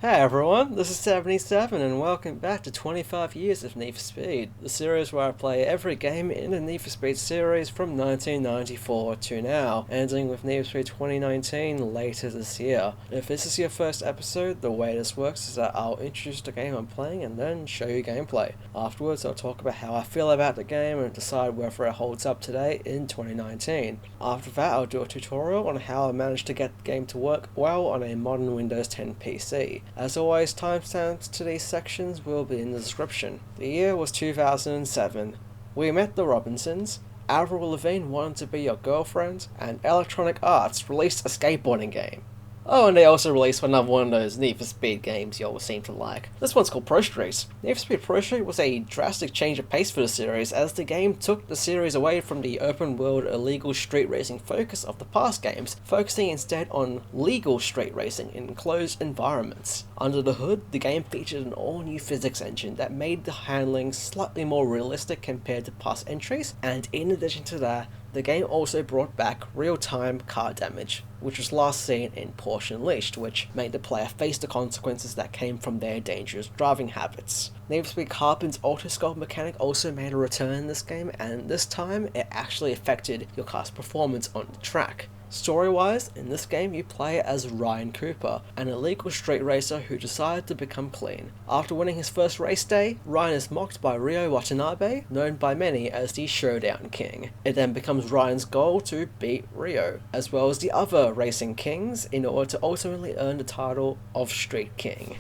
Hey everyone, this is 77 and welcome back to 25 Years of Need for Speed, the series where I play every game in the Need for Speed series from 1994 to now, ending with Need for Speed 2019 later this year. If this is your first episode, the way this works is that I'll introduce the game I'm playing and then show you gameplay. Afterwards I'll talk about how I feel about the game and decide whether it holds up today in 2019. After that I'll do a tutorial on how I managed to get the game to work well on a modern Windows 10 PC. As always, timestamps to these sections will be in the description. The year was 2007. We met the Robinsons, Avril Lavigne wanted to be your girlfriend, and Electronic Arts released a skateboarding game. Oh, and they also released another one of those Need for Speed games you always seem to like. This one's called ProStreet. Need for Speed ProStreet was a drastic change of pace for the series, as the game took the series away from the open-world illegal street racing focus of the past games, focusing instead on legal street racing in enclosed environments. Under the hood, the game featured an all-new physics engine that made the handling slightly more realistic compared to past entries, and in addition to that, the game also brought back real-time car damage, which was last seen in Porsche Unleashed, which made the player face the consequences that came from their dangerous driving habits. Need for Speed Carbon's Autosculpt mechanic also made a return in this game, and this time it actually affected your car's performance on the track. Story-wise, in this game you play as Ryan Cooper, an illegal street racer who decided to become clean. After winning his first race day, Ryan is mocked by Ryo Watanabe, known by many as the Showdown King. It then becomes Ryan's goal to beat Ryo, as well as the other racing kings, in order to ultimately earn the title of Street King.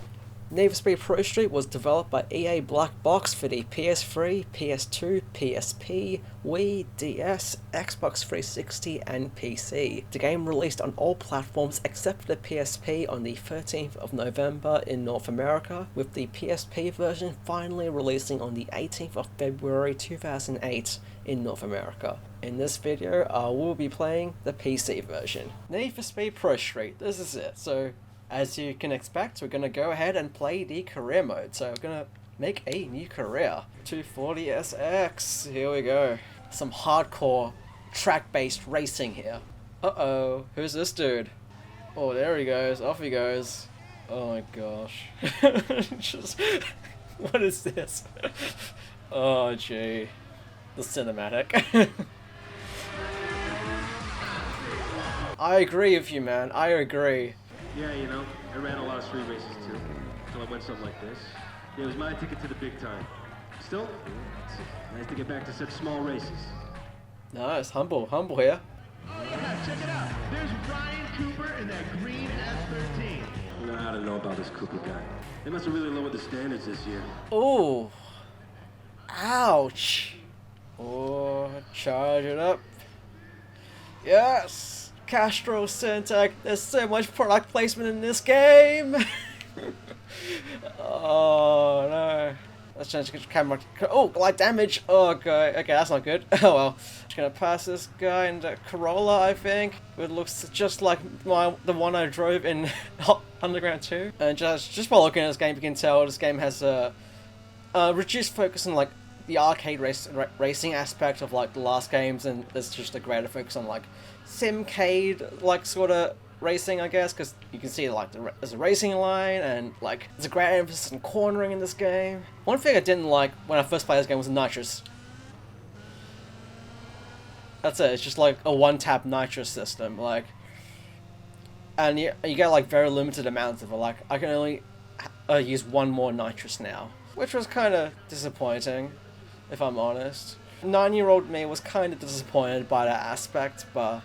Need for Speed ProStreet was developed by EA Black Box for the PS3, PS2, PSP, Wii, DS, Xbox 360 and PC. The game released on all platforms except for the PSP on the 13th of November in North America, with the PSP version finally releasing on the 18th of February 2008 in North America. In this video I will be playing the PC version. Need for Speed ProStreet, this is it. So as you can expect, we're going to go ahead and play the career mode. So we're going to make a new career. 240SX, here we go. Some hardcore track-based racing here. Uh-oh, who's this dude? Oh, there he goes, off he goes. Oh my gosh. Just, what is this? Oh gee, the cinematic. I agree with you, man, I agree. Yeah, you know, I ran a lot of street races too, until I went something like this. Yeah, it was my ticket to the big time. Still, it's nice to get back to such small races. Nice, humble here. Oh yeah, check it out. There's Ryan Cooper in that green F13. You know, I don't know about this Cooper guy. They must have really lowered the standards this year. Ooh. Ouch. Oh, charge it up. Yes. Castro Syntec, there's so much product placement in this game! Oh no. Let's change the camera. Oh, light damage! Oh god, okay, that's not good. Oh well. Just gonna pass this guy into Corolla, I think. It looks just like the one I drove in Underground 2. And just by looking at this game, you can tell this game has a reduced focus on like the arcade racing aspect of like the last games, and there's just a greater focus on like simcade like sort of racing, I guess, because you can see like there's a racing line and like there's a great emphasis on cornering in this game. One thing I didn't like when I first played this game was the nitrous. That's it. It's just like a one-tap nitrous system, like, and you get like very limited amounts of it. Like I can only use one more nitrous now, which was kind of disappointing, if I'm honest. 9-year-old me was kind of disappointed by that aspect, but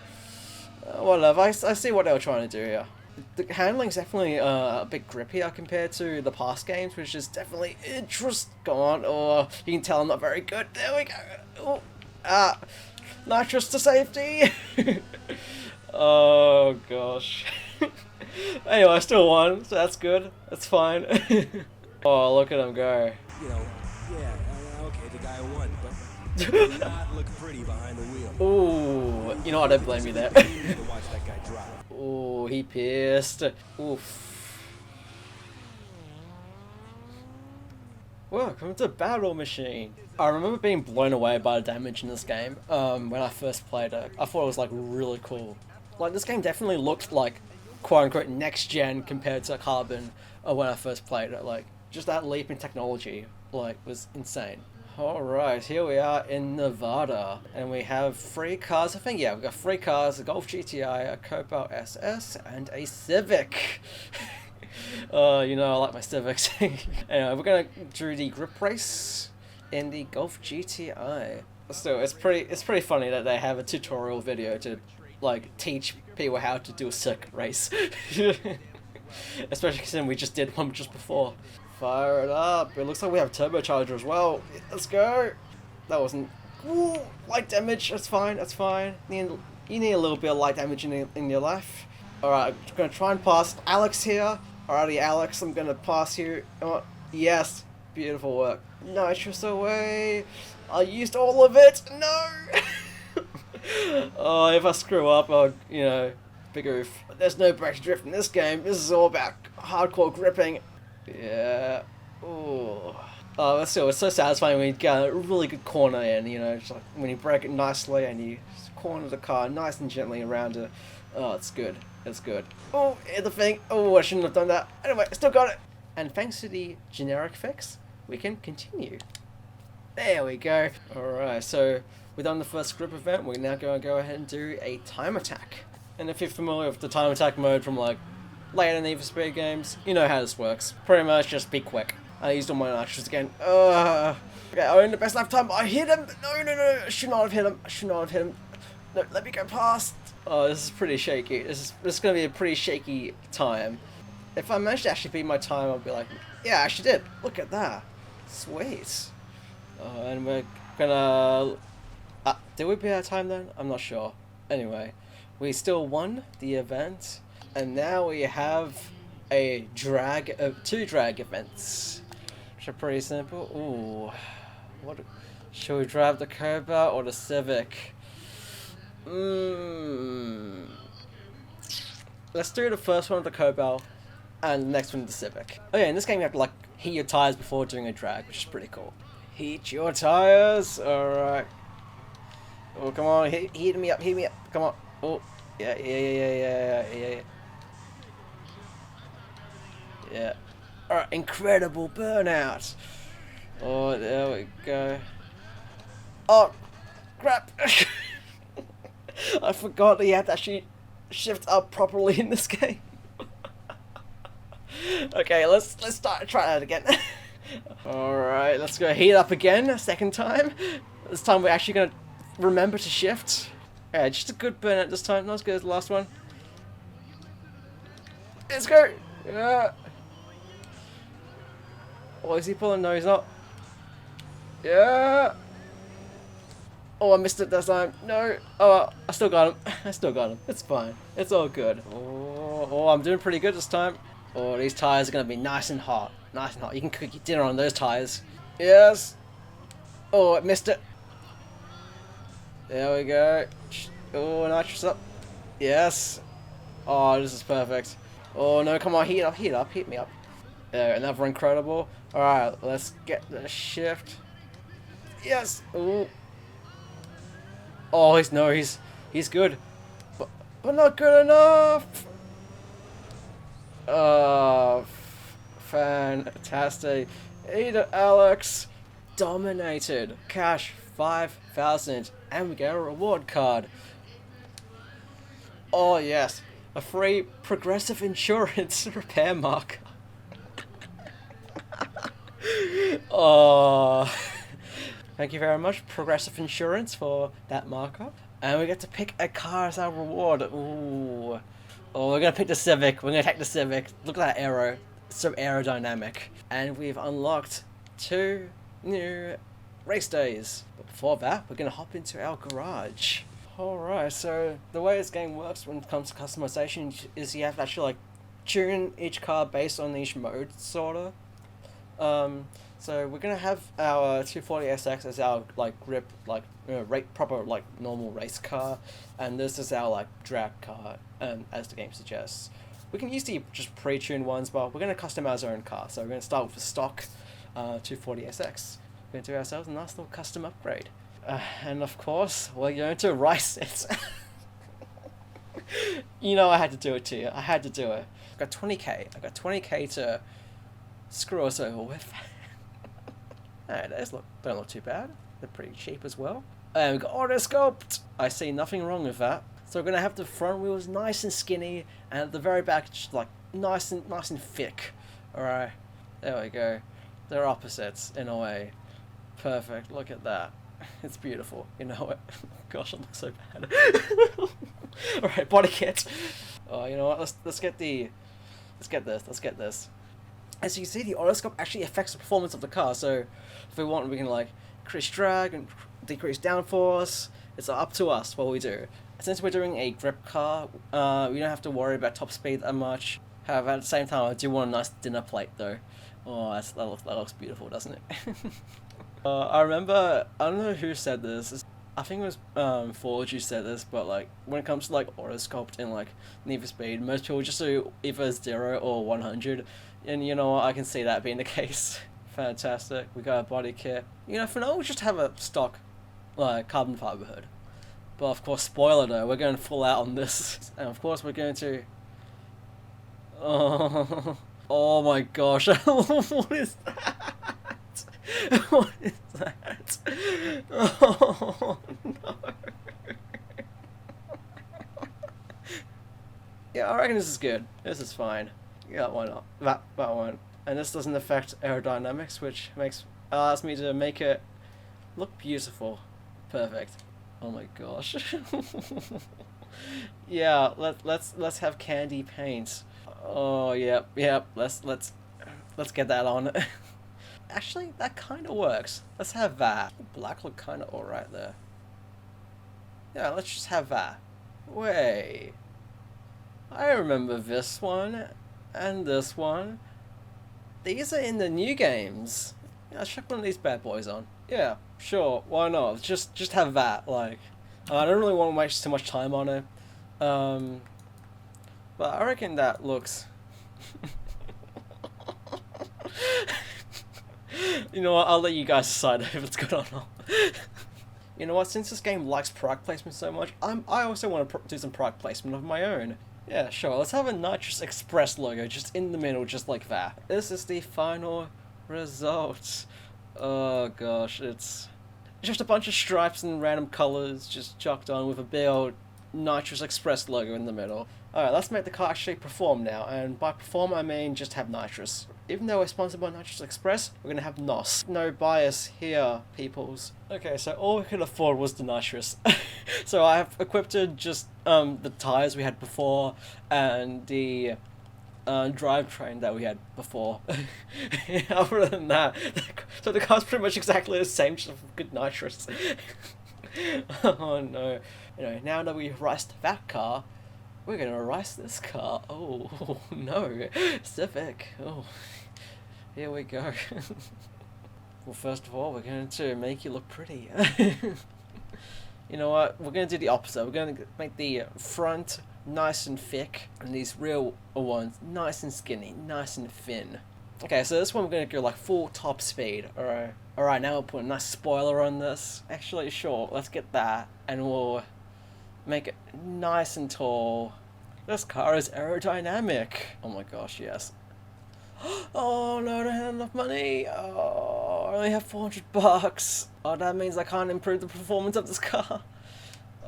whatever, I see what they were trying to do here. The handling's definitely a bit grippier compared to the past games, which is definitely interesting. Go on, or you can tell I'm not very good. There we go. Oh, nitrous to safety. Oh gosh. Anyway, I still won, so that's good. That's fine. Oh, look at him go. You know, yeah, okay, the guy won, but did not look pretty behind the wheel. Ooh, you know what, I don't blame you there. To watch that guy drive. Ooh, he pissed. Oof. Welcome to Battle Machine. I remember being blown away by the damage in this game when I first played it. I thought it was like really cool. Like this game definitely looked like quote unquote next gen compared to Carbon when I first played it. Like, just that leap in technology, like, was insane. Alright, here we are in Nevada, and we have 3 cars, I think, yeah, we've got 3 cars, a Golf GTI, a Cobalt SS, and a Civic. You know, I like my Civics. Anyway, we're gonna do the grip race in the Golf GTI. Still, it's pretty funny that they have a tutorial video to, like, teach people how to do a circuit race. Especially considering we just did one just before. Fire it up. It looks like we have turbocharger as well. Let's go. That wasn't... Ooh, light damage. That's fine. That's fine. You need a little bit of light damage in your life. Alright, I'm going to try and pass Alex here. Alrighty, Alex, I'm going to pass you. Oh, yes. Beautiful work. Nitrous away. I used all of it. No. Oh, if I screw up, I'll, you know, big oof. There's no brake drift in this game. This is all about hardcore gripping. Yeah. Ooh. Oh, it's so satisfying when you get a really good corner in, you know, just like when you break it nicely and you corner the car nice and gently around it. Oh, it's good. It's good. Oh, hit the thing. Oh, I shouldn't have done that. Anyway, I still got it. And thanks to the generic fix, we can continue. There we go. Alright, so we've done the first grip event. We're now going to go ahead and do a time attack. And if you're familiar with the time attack mode from, like, later Need for Speed games, you know how this works. Pretty much just be quick. I used all my nitrous again. Okay, I earned the best lap time. I hit him! No, I should not have hit him. I should not have hit him. No, let me go past. Oh, this is pretty shaky. This is going to be a pretty shaky time. If I managed to actually beat my time, I'll be like, yeah, I actually did. Look at that. Sweet. And we're gonna... did we beat our time then? I'm not sure. Anyway, we still won the event. And now we have a two drag events, which are pretty simple. Ooh, what should we drive, the Cobalt or the Civic? Let's do the first one of the Cobalt and the next one of the Civic. Oh yeah, in this game you have to like heat your tires before doing a drag, which is pretty cool. Heat your tires. All right. Oh, come on, heat me up, come on. Oh, yeah. Yeah. Alright, incredible burnout. Oh, there we go. Oh, crap. I forgot that you have to actually shift up properly in this game. Okay, let's try that again. Alright, let's go heat up again, a second time. This time we're actually going to remember to shift. Yeah, just a good burnout this time, not as good as the last one. Let's go! Yeah. Oh, is he pulling? No, he's not. Yeah. Oh, I missed it this time. No. Oh, I still got him. It's fine. It's all good. Oh, I'm doing pretty good this time. Oh, these tires are going to be nice and hot. Nice and hot. You can cook your dinner on those tires. Yes. Oh, I missed it. There we go. Oh, nitrous up. Yes. Oh, this is perfect. Oh, no, come on. Heat me up. There, another incredible. Alright, let's get the shift. Yes! Ooh. Oh, he's good. But not good enough! Oh, fantastic. Eat it, Alex. Dominated. Cash 5,000. And we get a reward card. Oh, yes. A free Progressive Insurance repair marker. Oh, thank you very much, Progressive Insurance, for that markup. And we get to pick a car as our reward. Ooh. Oh, we're gonna pick the Civic. We're gonna take the Civic. Look at that aero. It's so aerodynamic. And we've unlocked 2 new race days. But before that, we're gonna hop into our garage. Alright, so the way this game works when it comes to customization is you have to actually like tune each car based on each mode, sorta. So we're gonna have our 240SX as our like grip, like proper like normal race car, and this is our like drag car, as the game suggests. We can use the just pre-tuned ones, but we're gonna customize our own car. So we're gonna start with a stock 240SX. We're gonna do ourselves a nice little custom upgrade, and of course we're going to race it. You know I had to do it to you. I had to do it. I've got 20k. I've got 20k to screw us over with. Hey, those don't look too bad. They're pretty cheap as well. And we've got autosculpt. I see nothing wrong with that. So we're gonna have the front wheels nice and skinny, and at the very back, just like nice and thick. All right, there we go. They're opposites in a way. Perfect. Look at that. It's beautiful. You know what? Gosh, I look so bad. All right, body kit. Oh, you know what? Let's get this. As you can see, the autosculpt actually affects the performance of the car. So if we want, we can like increase drag and decrease downforce. It's up to us what we do. Since we're doing a grip car, we don't have to worry about top speed that much. However, at the same time, I do want a nice dinner plate though. Oh, that looks beautiful, doesn't it? I remember, I don't know who said this. I think it was Forge who said this, but like when it comes to like autosculpt in like Need for Speed, most people just do either 0 or 100, and you know what, I can see that being the case. Fantastic. We got a body kit. You know, for now we'll just have a stock like carbon fiber hood. But of course, spoiler though, we're going full out on this, and of course we're going to. Oh my gosh! What is that? What is that? Oh no! Yeah, I reckon this is good. This is fine. Yeah, why not? That one. And this doesn't affect aerodynamics, which allows me to make it look beautiful. Perfect. Oh my gosh. Yeah, let's have candy paint. Oh yep. Let's get that on. Actually, that kind of works. Let's have that. Black look kind of alright there. Yeah, let's just have that. Wait. I remember this one and this one. These are in the new games. Yeah, let's chuck one of these bad boys on. Yeah, sure, why not? Just have that, like. I don't really want to waste too much time on it. But I reckon that looks... You know what, I'll let you guys decide if it's good or not. You know what, since this game likes product placement so much, I also want to do some product placement of my own. Yeah, sure, let's have a Nitrous Express logo just in the middle, just like that. This is the final result. Oh gosh, it's just a bunch of stripes and random colors just chucked on with a big old Nitrous Express logo in the middle. Alright, let's make the car actually perform now, and by perform I mean just have nitrous. Even though we're sponsored by Nitrous Express, we're gonna have NOS. No bias here, peoples. Okay, so all we could afford was the nitrous. So I have equipped just the tires we had before, and the drivetrain that we had before. Other than that, so the car's pretty much exactly the same, just with good nitrous. Oh no. You know, now that we've raced that car, we're gonna race this car. Oh no, Civic. Oh, here we go. Well, first of all, we're going to make you look pretty. You know what? We're going to do the opposite. We're going to make the front nice and thick, and these real ones nice and skinny, nice and thin. Okay, so this one we're going to go like full top speed. Alright, now we'll put a nice spoiler on this. Actually, sure, let's get that, and we'll make it nice and tall. This car is aerodynamic. Oh my gosh, yes. Oh no, I don't have enough money. Oh, I only have $400. Oh, that means I can't improve the performance of this car.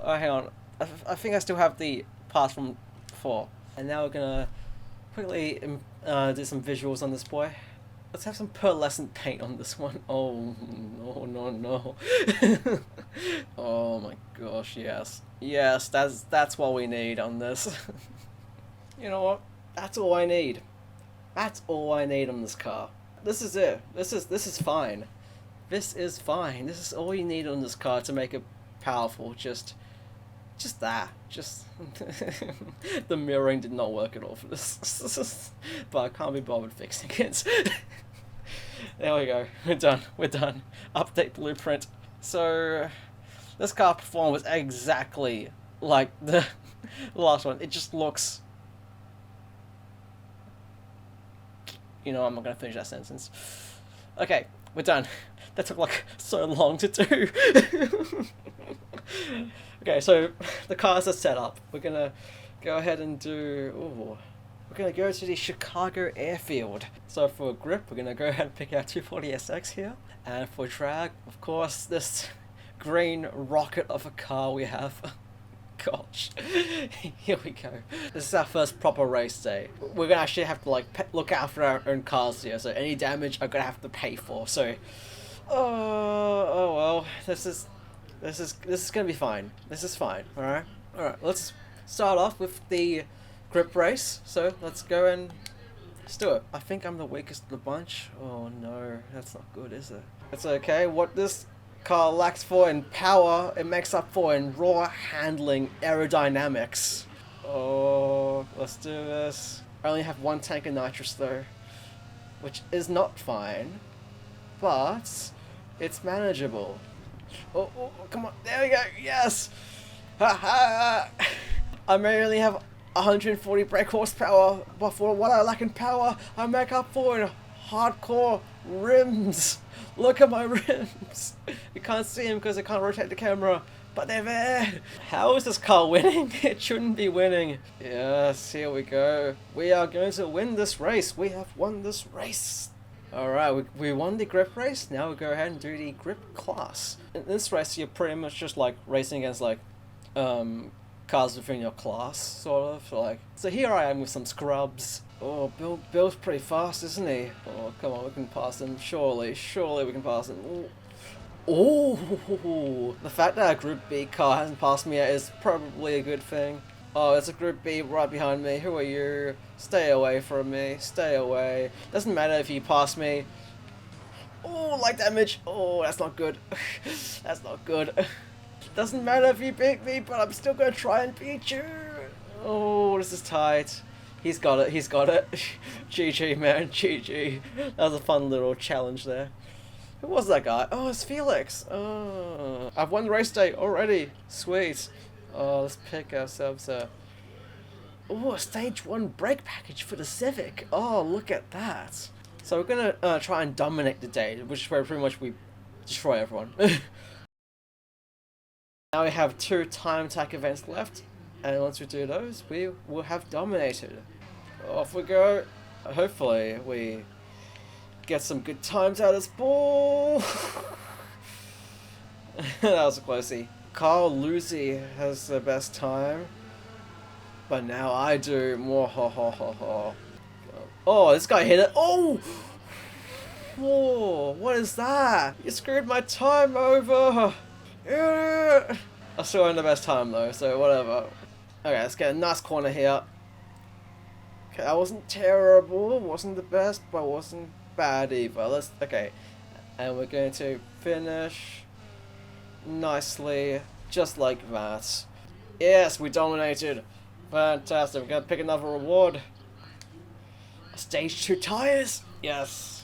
Oh, hang on. I think I still have the parts from before. And now we're gonna quickly do some visuals on this boy. Let's have some pearlescent paint on this one. Oh, no. Oh my gosh, yes. Yes, that's what we need on this. You know what? That's all I need. That's all I need on this car. This is it. This is fine. This is fine. This is all you need on this car to make it powerful. Just that. Just the mirroring did not work at all for this. But I can't be bothered fixing it. There we go. We're done. Update blueprint. So this car performs exactly like the last one. It just looks... You know, I'm not going to finish that sentence. Okay, we're done. That took like so long to do. Okay, so the cars are set up. We're going to go ahead and do... Ooh, we're going to go to the Chicago airfield. So for grip, we're going to go ahead and pick out 240SX here. And for drag, of course, this green rocket of a car we have. Gosh, here we go. This is our first proper race day. We're gonna actually have to like look after our own cars here, so any damage I'm gonna have to pay for. So, oh well, this is gonna be fine. This is fine. All right. Let's start off with the grip race. So let's go and let's do it. I think I'm the weakest of the bunch. Oh no, that's not good, is it? It's okay. What this car lacks for in power, it makes up for in raw handling aerodynamics. Oh, let's do this. I only have one tank of nitrous though, which is not fine, but it's manageable. Oh, come on, there we go, yes! Ha ha! I may only have 140 brake horsepower, but for what I lack in power, I make up for in hardcore rims. Look at my rims. You can't see them because I can't rotate the camera, but they're there. How is this car winning? It shouldn't be winning. Yes, here we go. We are going to win this race. We have won this race. Alright, we won the grip race. Now we go ahead and do the grip class. In this race, you're pretty much just like racing against like cars within your class, sort of. Like, so here I am with some scrubs. Oh, Bill's pretty fast, isn't he? Oh, come on, we can pass him. Surely we can pass him. Oh, the fact that a Group B car hasn't passed me yet is probably a good thing. Oh, it's a Group B right behind me. Who are you? Stay away from me. Stay away. Doesn't matter if you pass me. Oh, light damage. Oh, that's not good. That's not good. Doesn't matter if you beat me, but I'm still gonna try and beat you. Oh, this is tight. He's got it, he's got it. GG, man, GG. That was a fun little challenge there. Who was that guy? Oh, it's Felix. Oh, I've won the race day already. Sweet. Oh, let's pick ourselves a... Oh, a stage 1 brake package for the Civic. Oh, look at that. So we're gonna try and dominate the day, which is where pretty much we destroy everyone. Now we have 2 time attack events left. And once we do those, we will have dominated. Off we go. Hopefully we get some good times out of this ball. That was a closey. Carl Lucy has the best time. But now I do. More ho ho ho ho. Oh, this guy hit it. Oh! Whoa, what is that? You screwed my time over. Yeah. I still earned the best time though, so whatever. Okay, let's get a nice corner here. Okay, that wasn't terrible, wasn't the best, but wasn't bad either. Okay, and we're going to finish nicely, just like that. Yes, we dominated. Fantastic, we're gonna pick another reward. Stage 2 tires, yes.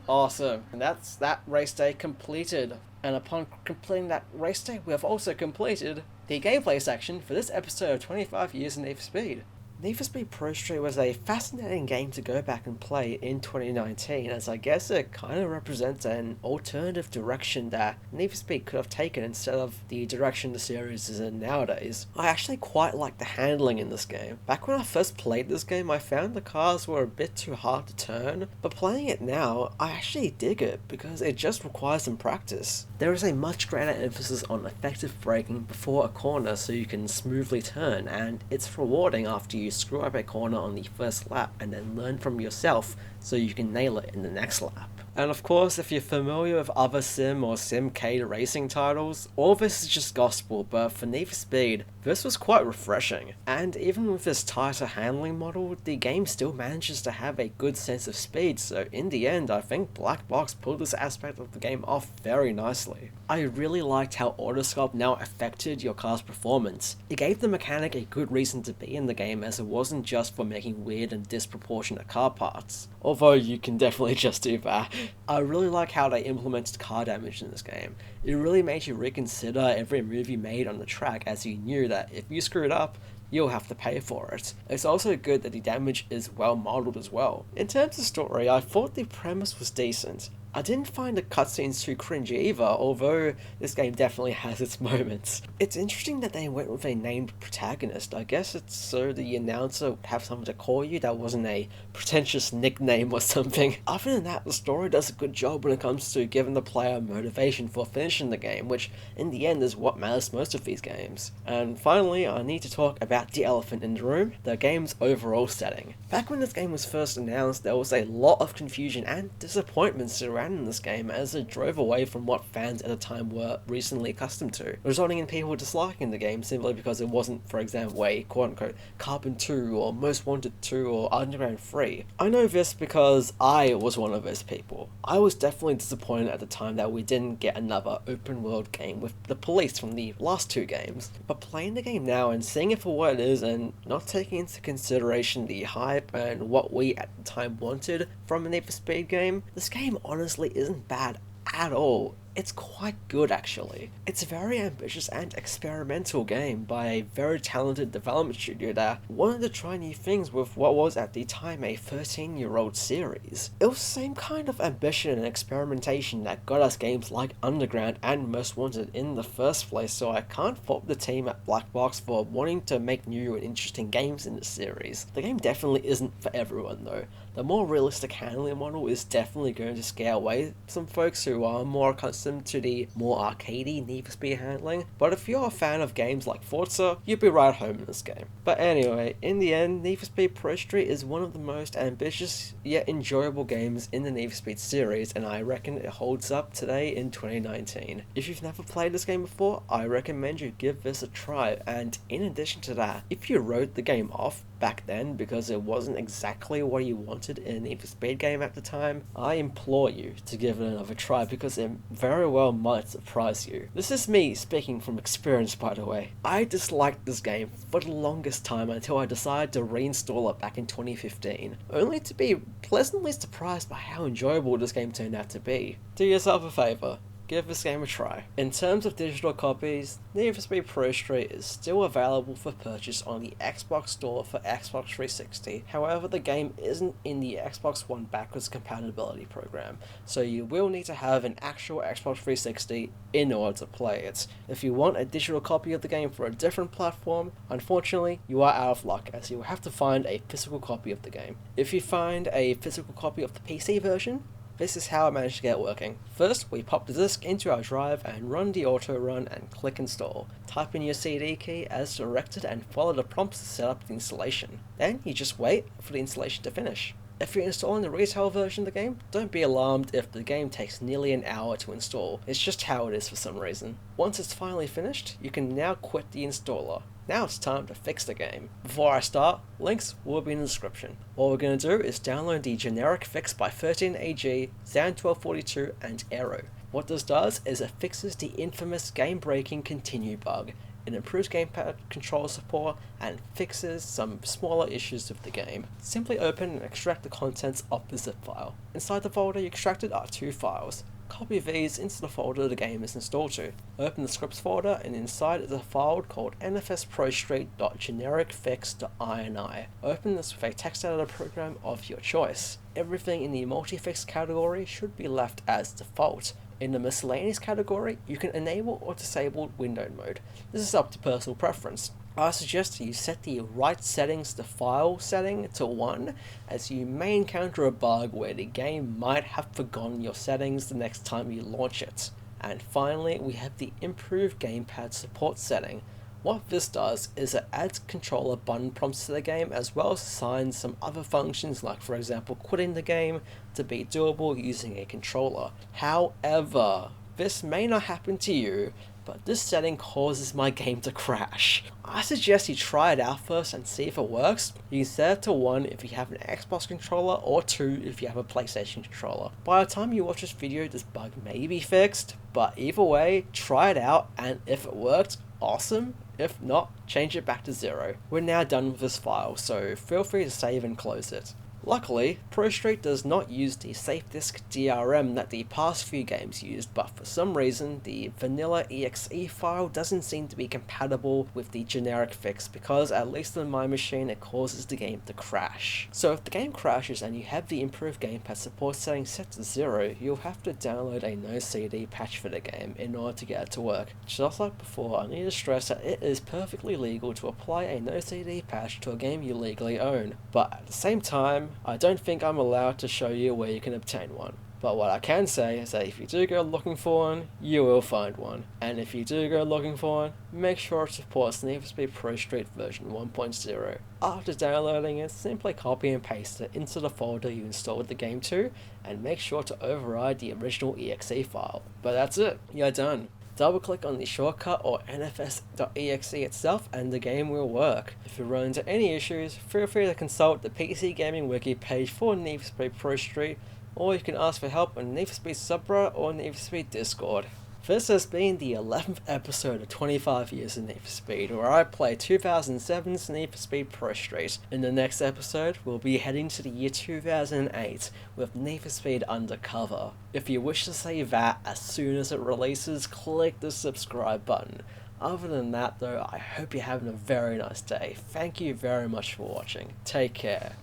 Awesome, and that's that race day completed. And upon completing that race day, we have also completed the gameplay section for this episode of 25 Years in Need for Speed. Need for Speed ProStreet was a fascinating game to go back and play in 2019, as I guess it kind of represents an alternative direction that Need for Speed could have taken instead of the direction the series is in nowadays. I actually quite like the handling in this game. Back when I first played this game, I found the cars were a bit too hard to turn, but playing it now, I actually dig it because it just requires some practice. There is a much greater emphasis on effective braking before a corner so you can smoothly turn, and it's rewarding after you screw up a corner on the first lap and then learn from yourself so you can nail it in the next lap. And of course, if you're familiar with other Sim or Simcade racing titles, all this is just gospel, but for Need for Speed, this was quite refreshing. And even with this tighter handling model, the game still manages to have a good sense of speed, so in the end, I think Black Box pulled this aspect of the game off very nicely. I really liked how Autosculpt now affected your car's performance. It gave the mechanic a good reason to be in the game, as it wasn't just for making weird and disproportionate car parts. Although you can definitely just do that. I really like how they implemented car damage in this game. It really made you reconsider every move you made on the track, as you knew that if you screwed up, you'll have to pay for it. It's also good that the damage is well modeled as well. In terms of story, I thought the premise was decent. I didn't find the cutscenes too cringy either, although this game definitely has its moments. It's interesting that they went with a named protagonist. I guess it's so the announcer would have something to call you that wasn't a pretentious nickname or something. Other than that, the story does a good job when it comes to giving the player motivation for finishing the game, which in the end is what matters most of these games. And finally, I need to talk about the elephant in the room, the game's overall setting. Back when this game was first announced, there was a lot of confusion and disappointment surrounding this game as it drove away from what fans at the time were recently accustomed to, resulting in people disliking the game simply because it wasn't, for example, a quote-unquote Carbon 2 or Most Wanted 2 or Underground 3. I know this because I was one of those people. I was definitely disappointed at the time that we didn't get another open world game with the police from the last two games, but playing the game now and seeing it for what it is and not taking into consideration the hype and what we at the time wanted from a Need for Speed game, this game honestly isn't bad at all. It's quite good actually. It's a very ambitious and experimental game by a very talented development studio that wanted to try new things with what was at the time a 13-year-old series. It was the same kind of ambition and experimentation that got us games like Underground and Most Wanted in the first place, so I can't fault the team at Black Box for wanting to make new and interesting games in the series. The game definitely isn't for everyone though. The more realistic handling model is definitely going to scare away some folks who are more accustomed to the more arcadey Need for Speed handling, but if you're a fan of games like Forza, you'll be right home in this game. But anyway, in the end, Need for Speed ProStreet is one of the most ambitious yet enjoyable games in the Need for Speed series, and I reckon it holds up today in 2019. If you've never played this game before, I recommend you give this a try, and in addition to that, if you wrote the game off back then because it wasn't exactly what you wanted in a Need for Speed game at the time, I implore you to give it another try because it very well might surprise you. This is me speaking from experience, by the way. I disliked this game for the longest time until I decided to reinstall it back in 2015, only to be pleasantly surprised by how enjoyable this game turned out to be. Do yourself a favour. Give this game a try. In terms of digital copies, Need for Speed ProStreet is still available for purchase on the Xbox Store for Xbox 360. However, the game isn't in the Xbox One backwards compatibility program, so you will need to have an actual Xbox 360 in order to play it. If you want a digital copy of the game for a different platform, unfortunately, you are out of luck as you will have to find a physical copy of the game. If you find a physical copy of the PC version, this is how I managed to get it working. First, we pop the disc into our drive and run the auto run and click install. Type in your CD key as directed and follow the prompts to set up the installation. Then you just wait for the installation to finish. If you're installing the retail version of the game, don't be alarmed if the game takes nearly an hour to install. It's just how it is for some reason. Once it's finally finished, you can now quit the installer. Now it's time to fix the game. Before I start, links will be in the description. All we're going to do is download the generic fix by 13AG, Zan1242 and Aero. What this does is it fixes the infamous game-breaking continue bug. It improves gamepad control support and fixes some smaller issues with the game. Simply open and extract the contents of the zip file. Inside the folder you extracted are two files. Copy these into the folder the game is installed to. Open the scripts folder and inside is a file called nfsprosstreet.genericfix.ini. Open this with a text editor program of your choice. Everything in the multifix category should be left as default. In the miscellaneous category, you can enable or disable window mode. This is up to personal preference. I suggest you set the right settings to file setting to 1, as you may encounter a bug where the game might have forgotten your settings the next time you launch it. And finally, we have the improved gamepad support setting. What this does is it adds controller button prompts to the game as well as assigns some other functions like, for example, quitting the game to be doable using a controller. However, this may not happen to you, but this setting causes my game to crash. I suggest you try it out first and see if it works. You can set it to 1 if you have an Xbox controller or 2 if you have a PlayStation controller. By the time you watch this video, this bug may be fixed, but either way, try it out, and if it worked, awesome. If not, change it back to 0. We're now done with this file, so feel free to save and close it. Luckily, ProStreet does not use the safe disk DRM that the past few games used, but for some reason the vanilla exe file doesn't seem to be compatible with the generic fix, because at least on my machine it causes the game to crash. So if the game crashes and you have the improved gamepad support setting set to 0, you'll have to download a no CD patch for the game in order to get it to work. Just like before, I need to stress that it is perfectly legal to apply a no CD patch to a game you legally own, but at the same time, I don't think I'm allowed to show you where you can obtain one. But what I can say is that if you do go looking for one, you will find one. And if you do go looking for one, make sure it supports Need for Speed ProStreet version 1.0. After downloading it, simply copy and paste it into the folder you installed the game to, and make sure to override the original exe file. But that's it, you're done. Double click on the shortcut or nfs.exe itself and the game will work. If you run into any issues, feel free to consult the PCGamingWiki page for Need for Speed ProStreet, or you can ask for help on Need for Speed subreddit or Need for Speed Discord. This has been the 11th episode of 25 Years of Need for Speed, where I play 2007's Need for Speed ProStreet. In the next episode, we'll be heading to the year 2008 with Need for Speed Undercover. If you wish to see that as soon as it releases, click the subscribe button. Other than that though, I hope you're having a very nice day. Thank you very much for watching. Take care.